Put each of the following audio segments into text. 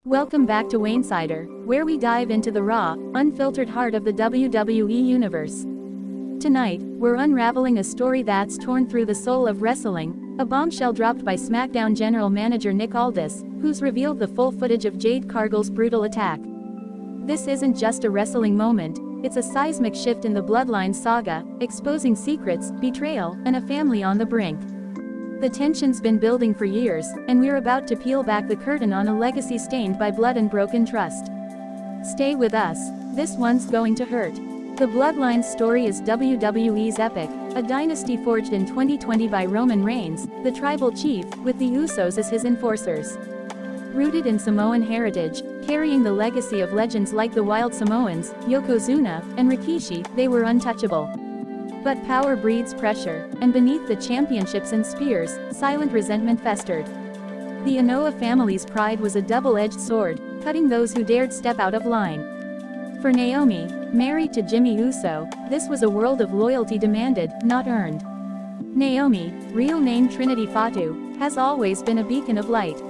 Welcome back to Waynesider, where we dive into the raw, unfiltered heart of the WWE Universe. Tonight, we're unraveling a story that's torn through the soul of wrestling, a bombshell dropped by SmackDown General Manager Nick Aldis, who's revealed the full footage of Jade Cargill's brutal attack. This isn't just a wrestling moment, it's a seismic shift in the Bloodline saga, exposing secrets, betrayal, and a family on the brink. The tension's been building for years, and we're about to peel back the curtain on a legacy stained by blood and broken trust. Stay with us, this one's going to hurt. The Bloodline's story is WWE's epic, a dynasty forged in 2020 by Roman Reigns, the tribal chief, with the Usos as his enforcers. Rooted in Samoan heritage, carrying the legacy of legends like the Wild Samoans, Yokozuna, and Rikishi, they were untouchable. But power breeds pressure, and beneath the championships and spears, silent resentment festered. The Anoa'i family's pride was a double-edged sword, cutting those who dared step out of line. For Naomi, married to Jimmy Uso, this was a world of loyalty demanded, not earned. Naomi, real name Trinity Fatu, has always been a beacon of light.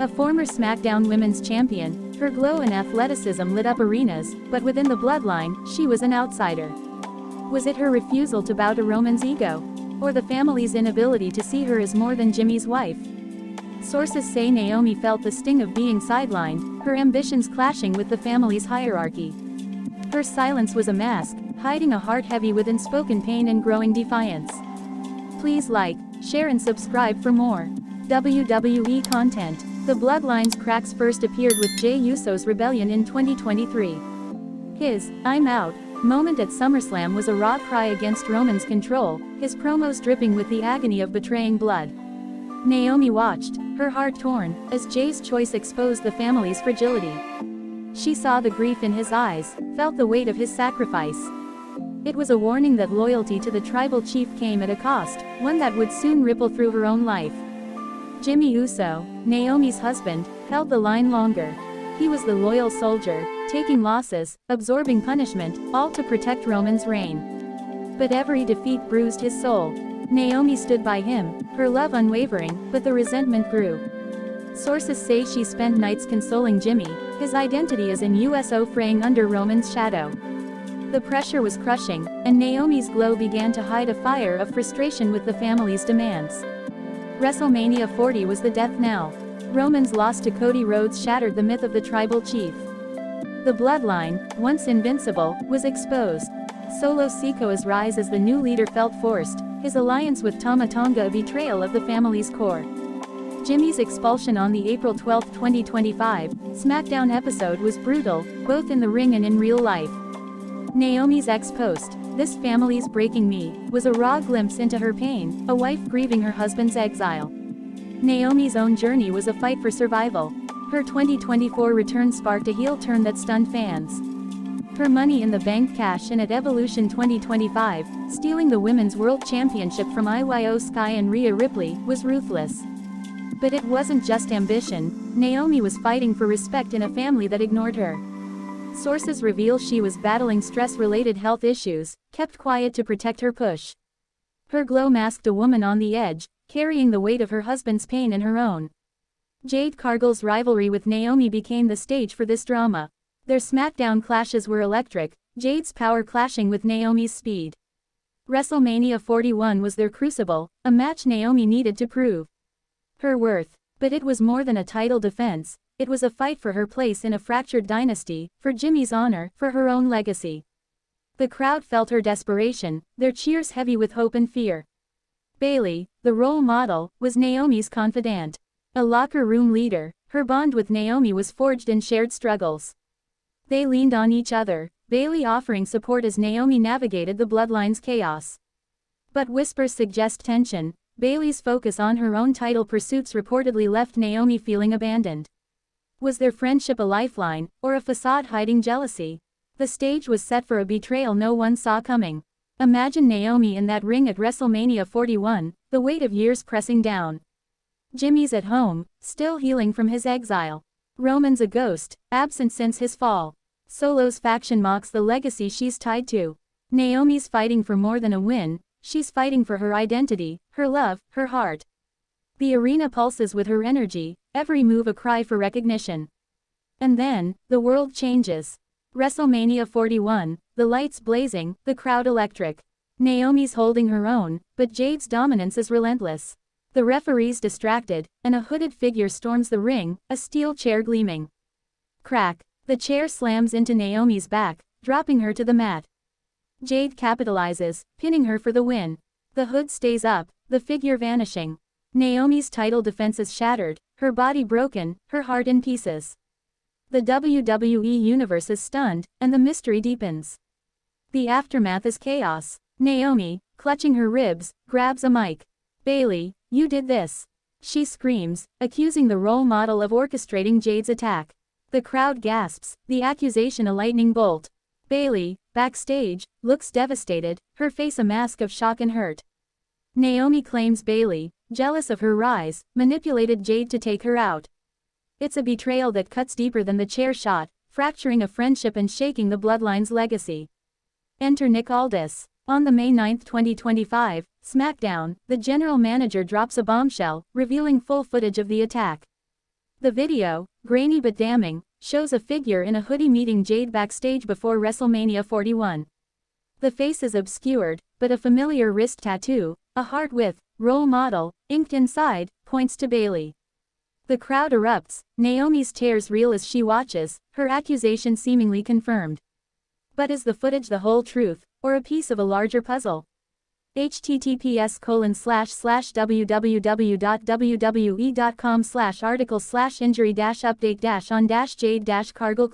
A former SmackDown Women's Champion, her glow and athleticism lit up arenas, but within the Bloodline, she was an outsider. Was it her refusal to bow to Roman's ego? Or the family's inability to see her as more than Jimmy's wife? Sources say Naomi felt the sting of being sidelined, her ambitions clashing with the family's hierarchy. Her silence was a mask, hiding a heart heavy with unspoken pain and growing defiance. Please like, share and subscribe for more WWE content. The Bloodline's cracks first appeared with Jey Uso's rebellion in 2023. His "I'm out" moment at SummerSlam was a raw cry against Roman's control, his promos dripping with the agony of betraying blood. Naomi watched, her heart torn, as Jey's choice exposed the family's fragility. She saw the grief in his eyes, felt the weight of his sacrifice. It was a warning that loyalty to the tribal chief came at a cost, one that would soon ripple through her own life. Jimmy Uso, Naomi's husband, held the line longer. He was the loyal soldier, taking losses, absorbing punishment, all to protect Roman's reign. But every defeat bruised his soul. Naomi stood by him, her love unwavering, but the resentment grew. Sources say she spent nights consoling Jimmy, his identity as an USO fraying under Roman's shadow. The pressure was crushing, and Naomi's glow began to hide a fire of frustration with the family's demands. WrestleMania 40 was the death knell. Roman's loss to Cody Rhodes shattered the myth of the tribal chief. The Bloodline, once invincible, was exposed. Solo Sikoa's rise as the new leader felt forced, his alliance with Tama Tonga a betrayal of the family's core. Jimmy's expulsion on the April 12, 2025, SmackDown episode was brutal, both in the ring and in real life. Naomi's ex-post, "This family's breaking me," was a raw glimpse into her pain, a wife grieving her husband's exile. Naomi's own journey was a fight for survival. Her 2024 return sparked a heel turn that stunned fans. Her Money in the Bank cash in at Evolution 2025, stealing the Women's World Championship from Io Sky and Rhea Ripley, was ruthless. But it wasn't just ambition, Naomi was fighting for respect in a family that ignored her. Sources reveal she was battling stress-related health issues, kept quiet to protect her push. Her glow masked a woman on the edge, carrying the weight of her husband's pain and her own. Jade Cargill's rivalry with Naomi became the stage for this drama. Their SmackDown clashes were electric, Jade's power clashing with Naomi's speed. WrestleMania 41 was their crucible, a match Naomi needed to prove her worth. But it was more than a title defense, it was a fight for her place in a fractured dynasty, for Jimmy's honor, for her own legacy. The crowd felt her desperation, their cheers heavy with hope and fear. Bayley, the role model, was Naomi's confidant. A locker room leader, her bond with Naomi was forged in shared struggles. They leaned on each other, Bayley offering support as Naomi navigated the Bloodline's chaos. But whispers suggest tension. Bayley's focus on her own title pursuits reportedly left Naomi feeling abandoned. Was their friendship a lifeline, or a facade hiding jealousy? The stage was set for a betrayal no one saw coming. Imagine Naomi in that ring at WrestleMania 41, the weight of years pressing down. Jimmy's at home, still healing from his exile. Roman's a ghost, absent since his fall. Solo's faction mocks the legacy she's tied to. Naomi's fighting for more than a win, she's fighting for her identity, her love, her heart. The arena pulses with her energy, every move a cry for recognition. And then, the world changes. WrestleMania 41, the lights blazing, the crowd electric. Naomi's holding her own, but Jade's dominance is relentless. The referee's distracted, and a hooded figure storms the ring, a steel chair gleaming. Crack. The chair slams into Naomi's back, dropping her to the mat. Jade capitalizes, pinning her for the win. The hood stays up, the figure vanishing. Naomi's title defense is shattered, her body broken, her heart in pieces. The WWE Universe is stunned, and the mystery deepens. The aftermath is chaos. Naomi, clutching her ribs, grabs a mic. "Bayley, you did this." She screams, accusing the role model of orchestrating Jade's attack. The crowd gasps, the accusation a lightning bolt. Bayley, backstage, looks devastated, her face a mask of shock and hurt. Naomi claims Bayley, jealous of her rise, manipulated Jade to take her out. It's a betrayal that cuts deeper than the chair shot, fracturing a friendship and shaking the bloodline's legacy. Enter Nick Aldis. On the May 9, 2025, SmackDown, the general manager drops a bombshell, revealing full footage of the attack. The video, grainy but damning, shows a figure in a hoodie meeting Jade backstage before WrestleMania 41. The face is obscured, but a familiar wrist tattoo, a heart with "role model" inked inside, points to Bayley. The crowd erupts, Naomi's tears reel as she watches, her accusation seemingly confirmed. But is the footage the whole truth, or a piece of a larger puzzle? https://www.injury-update-on-Jade Cargill.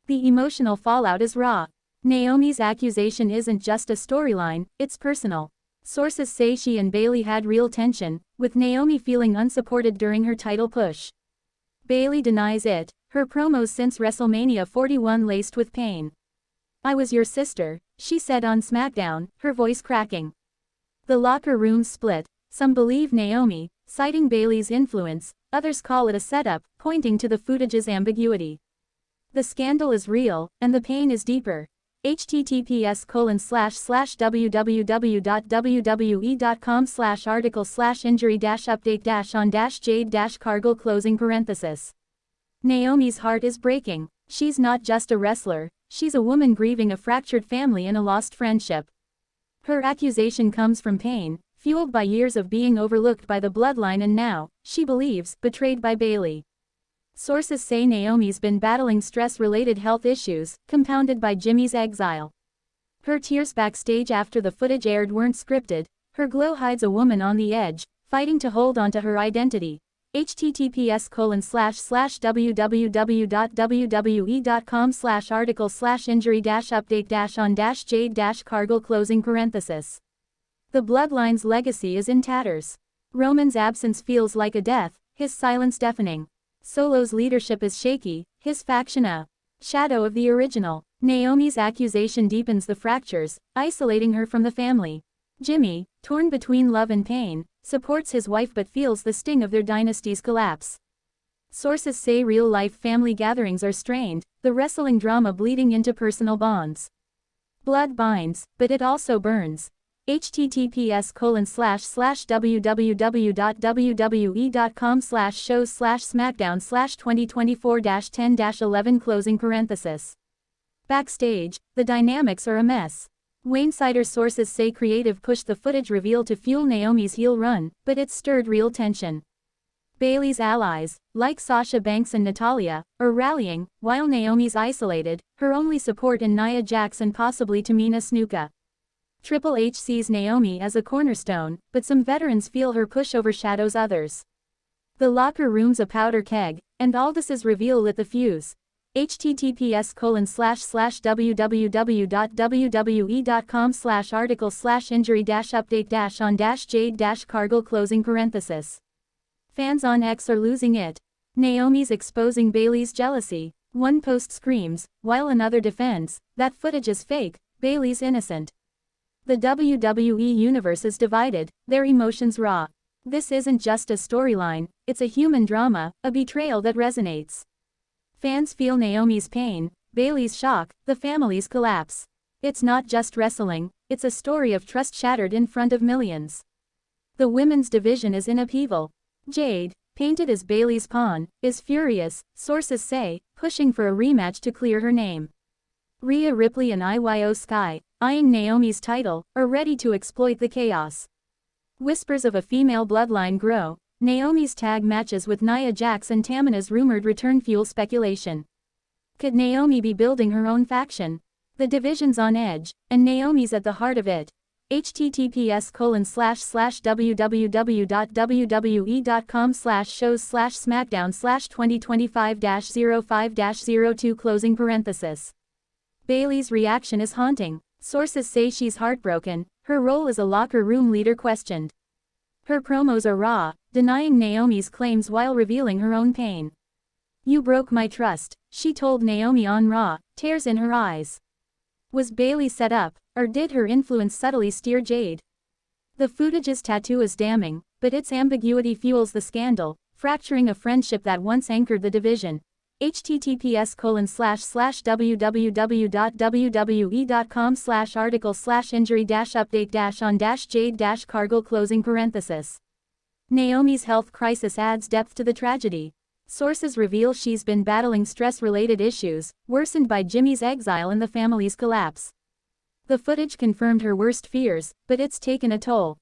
The emotional fallout is raw. Naomi's accusation isn't just a storyline, it's personal. Sources say she and Bayley had real tension, with Naomi feeling unsupported during her title push. Bayley denies it, her promos since WrestleMania 41 laced with pain. "I was your sister," she said on SmackDown, her voice cracking. The locker room split. Some believe Naomi, citing Bayley's influence, others call it a setup, pointing to the footage's ambiguity. The scandal is real, and the pain is deeper. https://www.wwe.com/article/injury-update-on-Jade-Cargill. Naomi's heart is breaking. She's not just a wrestler, she's a woman grieving a fractured family and a lost friendship. Her accusation comes from pain, fueled by years of being overlooked by the bloodline and now, she believes, betrayed by Bayley. Sources say Naomi's been battling stress-related health issues, compounded by Jimmy's exile. Her tears backstage after the footage aired weren't scripted, her glow hides a woman on the edge, fighting to hold onto her identity. https://www.injury-update-on-Jade-Cargill. The bloodline's legacy is in tatters. Roman's absence feels like a death, his silence deafening. Solo's leadership is shaky, his faction a shadow of the original. Naomi's accusation deepens the fractures, isolating her from the family. Jimmy, torn between love and pain, supports his wife but feels the sting of their dynasty's collapse. Sources say real-life family gatherings are strained, the wrestling drama bleeding into personal bonds. Blood binds, but it also burns. https://www.wwe.com/shows/smackdown/2024-10-11. Backstage, the dynamics are a mess. Insider sources say creative pushed the footage reveal to fuel Naomi's heel run, but it stirred real tension. Bayley's allies, like Sasha Banks and Natalya, are rallying, while Naomi's isolated, her only support in Nia Jax and possibly Tamina Snuka. Triple H sees Naomi as a cornerstone, but some veterans feel her push overshadows others. The locker room's a powder keg, and Aldis's reveal lit the fuse. https://www.injury-update-on-Jade-Cargill. Fans on X are losing it. Naomi's exposing Bayley's jealousy. One post screams, while another defends, that footage is fake, Bayley's innocent. The WWE Universe is divided, their emotions raw. This isn't just a storyline, it's a human drama, a betrayal that resonates. Fans feel Naomi's pain, Bayley's shock, the family's collapse. It's not just wrestling, it's a story of trust shattered in front of millions. The women's division is in upheaval. Jade, painted as Bayley's pawn, is furious, sources say, pushing for a rematch to clear her name. Rhea Ripley and Io Sky, eyeing Naomi's title, are ready to exploit the chaos. Whispers of a female bloodline grow. Naomi's tag matches with Nia Jax and Tamina's rumored return fuel speculation. Could Naomi be building her own faction? The division's on edge, and Naomi's at the heart of it. https://www.smackdown/2025-05-02 Bayley's reaction is haunting. Sources say she's heartbroken, her role as a locker room leader questioned. Her promos are raw, denying Naomi's claims while revealing her own pain. "You broke my trust," she told Naomi on Raw, tears in her eyes. Was Bayley set up, or did her influence subtly steer Jade? The footage's tattoo is damning, but its ambiguity fuels the scandal, fracturing a friendship that once anchored the division. https://www.article/injury-update-on-Jade Cargill . Naomi's health crisis adds depth to the tragedy. Sources reveal she's been battling stress-related issues, worsened by Jimmy's exile and the family's collapse. The footage confirmed her worst fears, but it's taken a toll.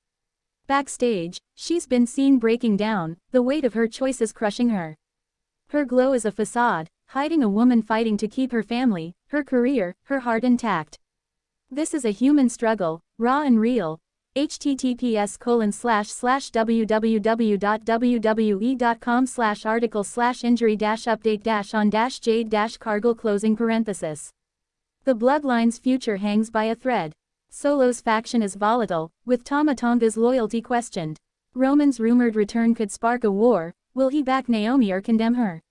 Backstage, she's been seen breaking down, the weight of her choices crushing her. Her glow is a facade, hiding a woman fighting to keep her family, her career, her heart intact. This is a human struggle, raw and real. https://www.wwe.com/article/injury-update-on-Jade Cargill . The bloodline's future hangs by a thread. Solo's faction is volatile, with Tama Tonga's loyalty questioned. Roman's rumored return could spark a war. Will he back Naomi or condemn her?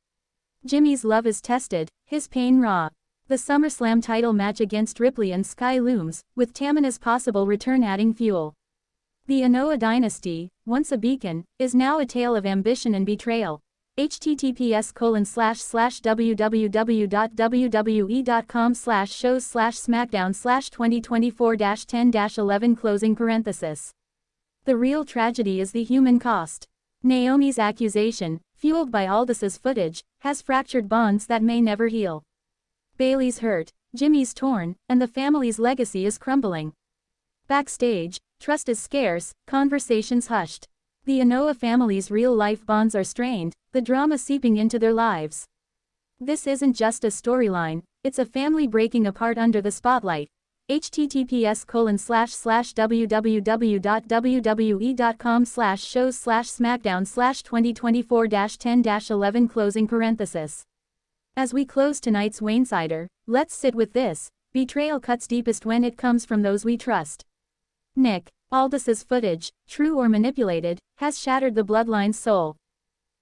Jimmy's love is tested, his pain raw. The SummerSlam title match against Ripley and Sky looms, with Tamina's possible return adding fuel. The Anoa'i dynasty, once a beacon, is now a tale of ambition and betrayal. https://www.WWE.com/shows/SmackDown/2024-10-11 . The real tragedy is the human cost. Naomi's accusation, fueled by Aldis's footage, has fractured bonds that may never heal. Bayley's hurt, Jimmy's torn, and the family's legacy is crumbling. Backstage, trust is scarce, conversations hushed. The Anoa'i family's real-life bonds are strained, the drama seeping into their lives. This isn't just a storyline, it's a family breaking apart under the spotlight. https://www.WWE.com/shows/SmackDown/2024-10-11 . As we close tonight's Wainsider, let's sit with this: betrayal cuts deepest when it comes from those we trust. Nick, Aldis's footage, true or manipulated, has shattered the bloodline's soul.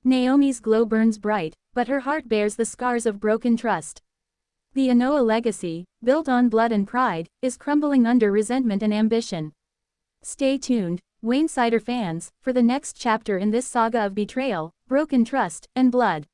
Naomi's glow burns bright, but her heart bears the scars of broken trust. The Anoa'i legacy, built on blood and pride, is crumbling under resentment and ambition. Stay tuned, Wainsider fans, for the next chapter in this saga of betrayal, broken trust, and blood.